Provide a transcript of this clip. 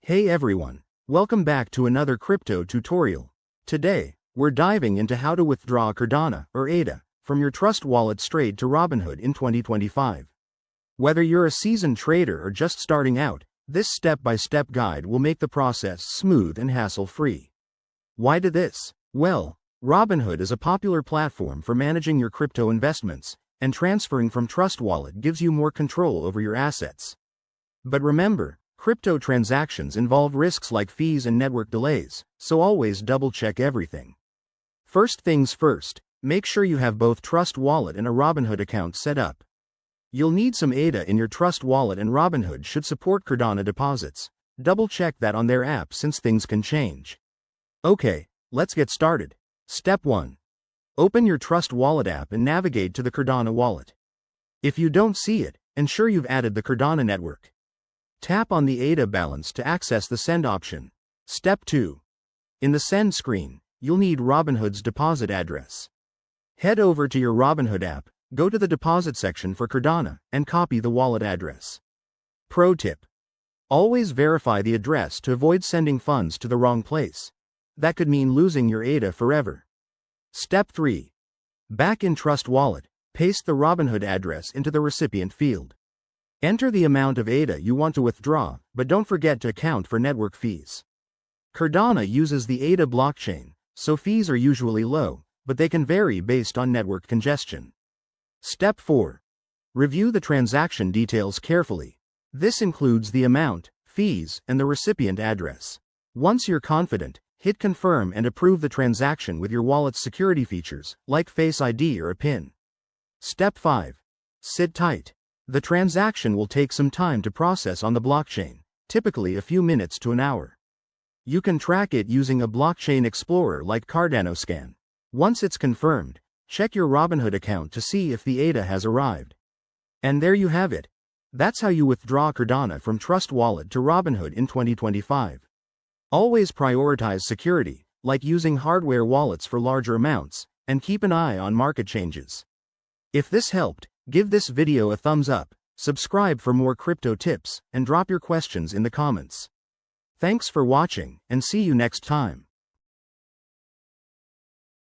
Hey everyone, welcome back to another crypto tutorial. Today, we're diving into how to withdraw Cardano, or ADA, from your Trust wallet straight to Robinhood in 2025. Whether you're a seasoned trader or just starting out, this step-by-step guide will make the process smooth and hassle-free. Why do this? Well, Robinhood is a popular platform for managing your crypto investments, and transferring from Trust Wallet gives you more control over your assets. But remember, crypto transactions involve risks like fees and network delays, so always double-check everything. First things first, make sure you have both Trust Wallet and a Robinhood account set up. You'll need some ADA in your Trust Wallet, and Robinhood should support Cardano deposits. Double-check that on their app since things can change. Okay, let's get started. Step 1. Open your Trust Wallet app and navigate to the Cardano wallet. If you don't see it, ensure you've added the Cardano network. Tap on the ADA balance to access the Send option. Step 2. In the Send screen, you'll need Robinhood's deposit address. Head over to your Robinhood app, go to the deposit section for Cardano, and copy the wallet address. Pro tip: always verify the address to avoid sending funds to the wrong place. That could mean losing your ADA forever. Step 3. Back in Trust Wallet, paste the Robinhood address into the recipient field. Enter the amount of ADA you want to withdraw, but don't forget to account for network fees. Cardano uses the ADA blockchain, so fees are usually low, but they can vary based on network congestion. Step 4. Review the transaction details carefully. This includes the amount, fees, and the recipient address. Once you're confident, hit confirm and approve the transaction with your wallet's security features, like Face ID or a PIN. Step 5. Sit tight. The transaction will take some time to process on the blockchain, typically a few minutes to an hour. You can track it using a blockchain explorer like Cardano Scan. Once it's confirmed, check your Robinhood account to see if the ADA has arrived. And there you have it. That's how you withdraw Cardano from Trust Wallet to Robinhood in 2025. Always prioritize security, like using hardware wallets for larger amounts, and keep an eye on market changes. If this helped, give this video a thumbs up, subscribe for more crypto tips, and drop your questions in the comments. Thanks for watching, and see you next time.